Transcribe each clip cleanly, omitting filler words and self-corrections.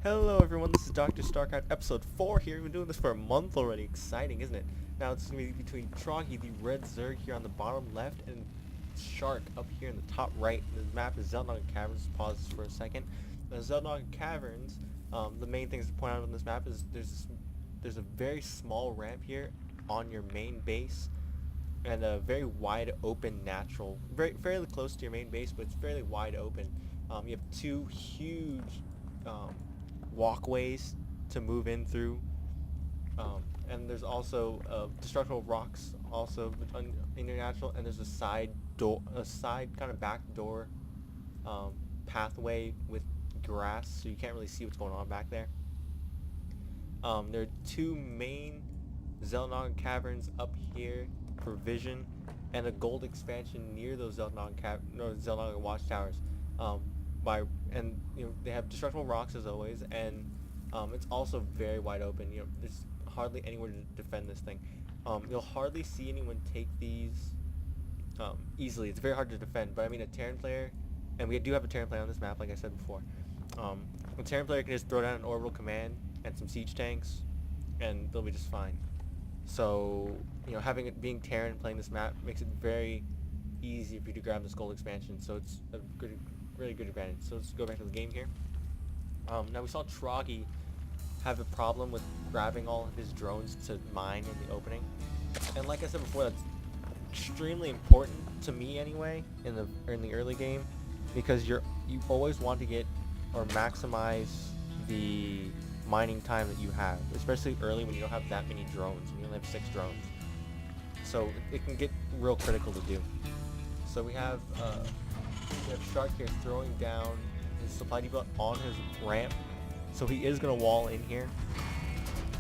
Hello everyone, this is Dr.Starcraft episode 4 here. We've been doing this for a month already. Exciting, isn't it? Now it's going to be between Troggy, the red Zerg here on the bottom left, and Shark up here in the top right. The map is DrAZNstarcraft Caverns. Pause this for a second. The DrAZNstarcraft Caverns, the main things to point out on this map is there's a very small ramp here on your main base, and a very wide open natural, fairly close to your main base, but it's fairly wide open. You have two huge walkways to move in through, and there's also destructible rocks also in your natural, and there's a side kind of back door pathway with grass, so you can't really see what's going on back there. There are two main DrAZNstarcraft caverns up here for vision, and a gold expansion near those DrAZNstarcraft watchtowers. They have destructible rocks as always, and it's also very wide open. There's hardly anywhere to defend this thing. You'll hardly see anyone take these easily. It's very hard to defend, but I mean a Terran player, and we do have a Terran player on this map, like I said before. A Terran player can just throw down an orbital command and some siege tanks, and they'll be just fine. So, having it being Terran playing this map makes it very easy for you to grab this gold expansion, so it's a really good advantage. So let's go back to the game here. Now we saw Troggy have a problem with grabbing all of his drones to mine in the opening, and like I said before, that's extremely important to me anyway in the early game, because you always want to get or maximize the mining time that you have, especially early when you don't have that many drones, when you only have 6 drones. So it can get real critical to do. So we have Shark here throwing down his supply depot on his ramp, so he is going to wall in here.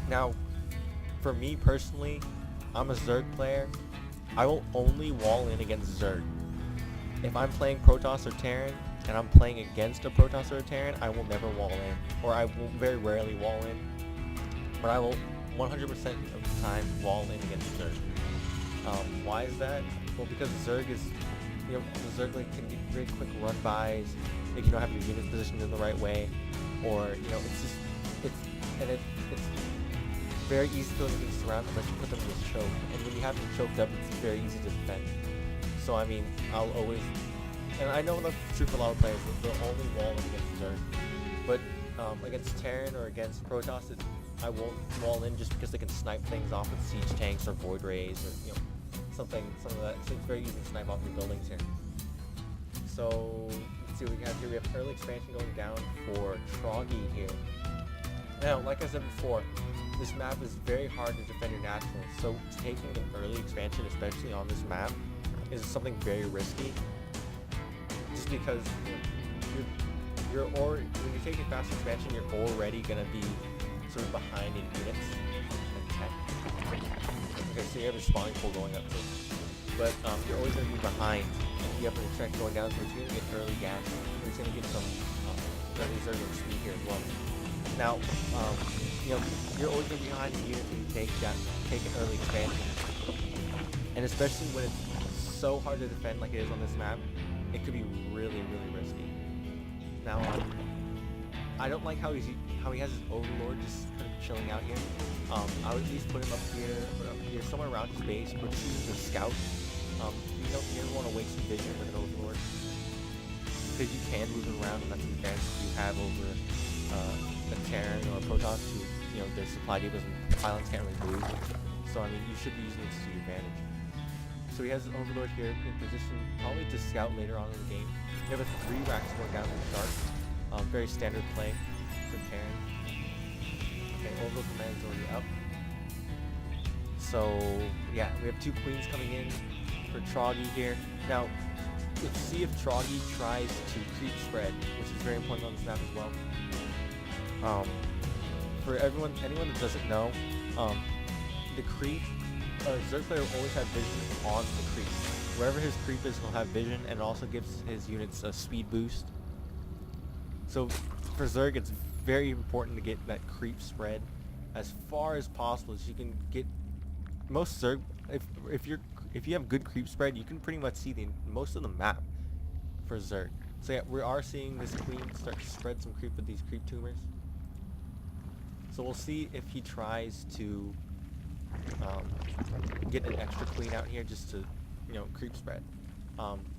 Now, for me personally, I'm a Zerg player. I will only wall in against Zerg. If I'm playing Protoss or Terran, and I'm playing against a Protoss or a Terran, I will never wall in, or I will very rarely wall in, but I will 100% of the time wall in against Zerg. Why is that? Well, because Zerg is, the Zerg can get very quick run-bys if you don't have your units positioned in the right way, or, it's very easy to get surrounded unless you put them in this choke, and when you have them choked up, it's very easy to defend. So, I mean, I'll always, and I know that's true for a lot of players, they'll only wall in against Zerg, but against Terran or against Protoss, I won't wall in just because they can snipe things off with siege tanks or void rays or, something of that. So it's very easy to snipe off your buildings here. So let's see what we have here. We have early expansion going down for Troggy here. Now, like I said before, this map is very hard to defend your naturals. So taking an early expansion, especially on this map, is something very risky. Just because when you're taking fast expansion, you're already gonna be sort of behind in units and tech. Okay, so you have a spawning pool going up too. But you're always going to be behind. You have an extraction going down, so it's going to get early gas. And it's going to get some early Zerg speed here as well. Now, you're always going to be behind in units when you take an early expansion. And especially when it's so hard to defend like it is on this map, it could be really, really risky. Now, I don't like how he has his Overlord just kind of chilling out here. I would at least put him up here, somewhere around his base, or just use a scout. You never want to waste vision with an Overlord, because you can move him around, and that's an advantage you have over a Terran or a Protoss, who, their supply depots and pylons can't really move. So, I mean, you should be using this to your advantage. So he has his Overlord here in position, probably to scout later on in the game. We have a 3 racks going down to the Shark. Very standard play for Terran. Okay, Overlord command is already up. So, yeah, we have 2 queens coming in for Troggy here. Now, let's see if Troggy tries to creep spread, which is very important on this map as well. For anyone that doesn't know, the creep, Zerg player will always have vision on the creep. Wherever his creep is, he'll have vision, and it also gives his units a speed boost. So for Zerg, it's very important to get that creep spread as far as possible, so you can get most Zerg. If you have good creep spread, you can pretty much see most of the map for Zerg. So yeah, we are seeing this queen start to spread some creep with these creep tumors. So we'll see if he tries to get an extra queen out here just to, creep spread.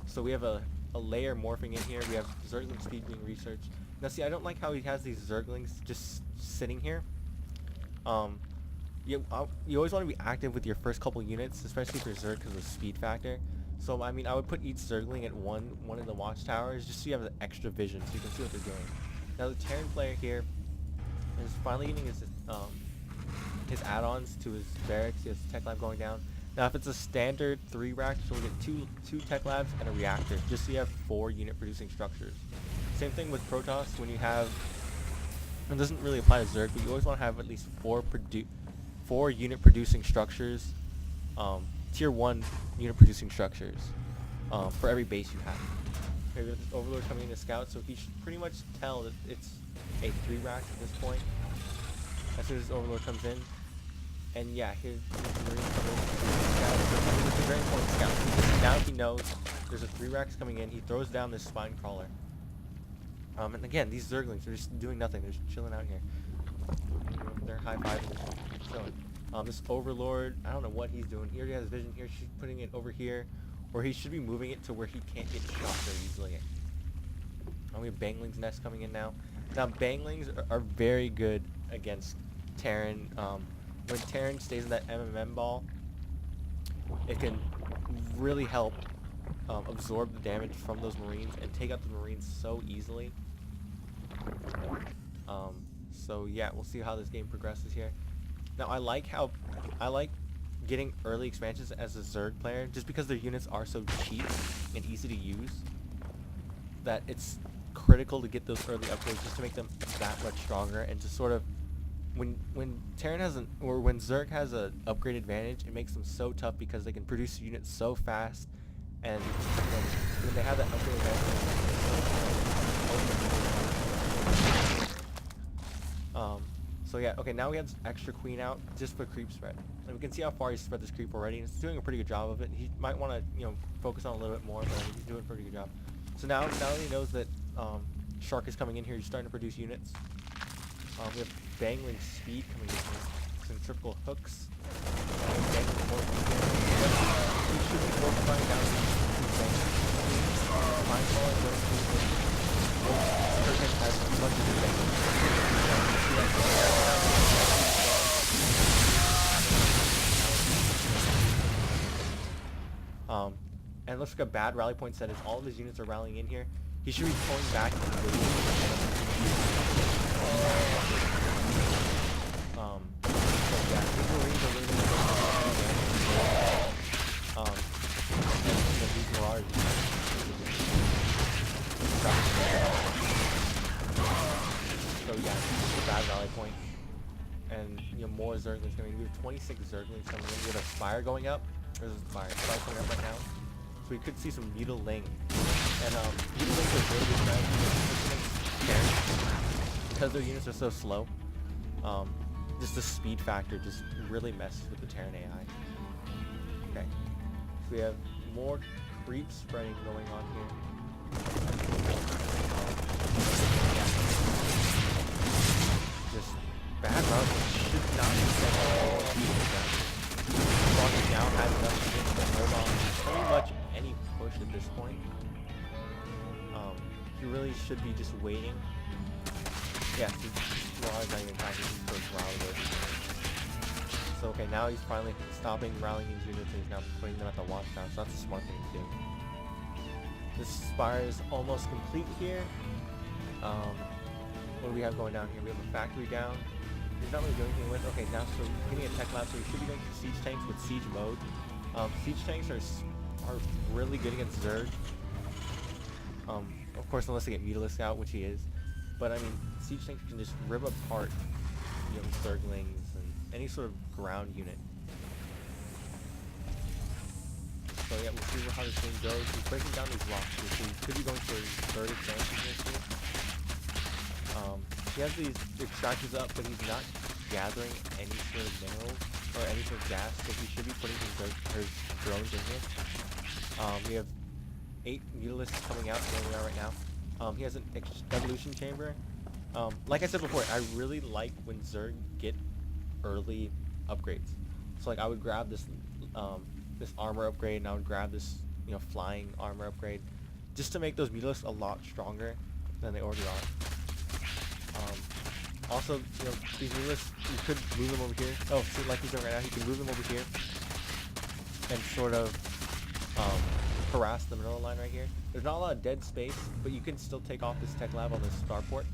So we have a layer morphing in here. We have Zergling speed being researched. Now see, I don't like how he has these Zerglings just sitting here. You always want to be active with your first couple units, especially for Zerg because of the speed factor. So I mean, I would put each Zergling at one of the watchtowers just so you have the extra vision, so you can see what they're doing. Now the Terran player here is finally getting his add-ons to his barracks. He has Tech Lab going down. Now if it's a standard 3 rack, so we'll get two Tech Labs and a reactor, just so you have 4 unit producing structures. Same thing with Protoss. When you have, it doesn't really apply to Zerg, but you always want to have at least 4 unit producing structures, tier 1 unit producing structures, for every base you have. Here we have this Overlord coming in to scout, so he should pretty much tell that it's a 3 rack at this point. As soon as Overlord comes in, and yeah, here's the Marine coming in to scout. So, I mean, it's a very important scout. Now he knows there's a 3 racks coming in. He throws down this spine crawler. And again, these Zerglings are just doing nothing. They're just chilling out here. They're high-fiving, just chilling. This Overlord, I don't know what he's doing. He already has vision here. She's putting it over here, or he should be moving it to where he can't get shot very easily. We have Bangling's Nest coming in now. Now, Banglings are very good against Terran. When Terran stays in that MMM ball, it can really help absorb the damage from those Marines and take out the Marines so easily. So yeah, we'll see how this game progresses here. Now I like getting early expansions as a Zerg player, just because their units are so cheap and easy to use, that it's critical to get those early upgrades just to make them that much stronger, and to sort of, when Terran has when Zerg has an upgrade advantage, it makes them so tough because they can produce units so fast, and when they have that upgrade advantage. So yeah, okay, now we have this extra queen out just for creep spread, and we can see how far he's spread this creep already, and he's doing a pretty good job of it. He might want to focus on a little bit more, but I mean, he's doing a pretty good job. So now that he knows that Shark is coming in here, he's starting to produce units. We have Bangling speed coming in here, centrifugal hooks. Bangling more speed here. He should be fortifying down these things. Mind ball and those two things. Perfect has as much as and let's look at bad rally point set is all of his units are rallying in here. He should be pulling back into the so yeah, these Marines are really these Marauders. So yeah, this is a bad rally point. And more Zerglings coming in. We have 26 Zerglings coming in. We have a Spire going up. There's a Spire coming up right now. So we could see some Mutiling. And Mutilings are really good strategy because their units are so slow. Just the speed factor just really messes with the Terran AI. Okay. So we have more creep spreading going on here. Just bad route should not be set all Froggy now has enough units to hold on pretty much any push at this point. He really should be just waiting. Yeah, he's not even attacking, he's first rally. So okay, now he's finally stopping rallying these units and he's now putting them at the watchtower, so that's a smart thing to do. This Spire is almost complete here. What do we have going down here? We have a factory down. He's not really doing anything with. Okay, now so getting a tech lab, so we should be going to siege tanks with siege mode. Siege tanks are really good against Zerg. Of course, unless they get Mutalisk out, which he is. But I mean, siege tanks can just rip apart, Zerglings and any sort of ground unit. So yeah, we'll see how this game goes. He's breaking down these rocks, so he could be going for third expansion here too. He has these extractors up, but he's not gathering any sort of minerals or any sort of gas, so he should be putting his drones in here. We have 8 Mutalisks coming out where we are right now. He has an evolution chamber, Like I said before, I really like when Zerg get early upgrades. So like I would grab this armor upgrade, and I would grab this flying armor upgrade, just to make those Mutalisks a lot stronger than they already are. Also, these Mutalisks, you could move them over here. Oh, see, like he's doing right now, you can move them over here and sort of harass the mineral line right here. There's not a lot of dead space, but you can still take off this tech lab on this starport.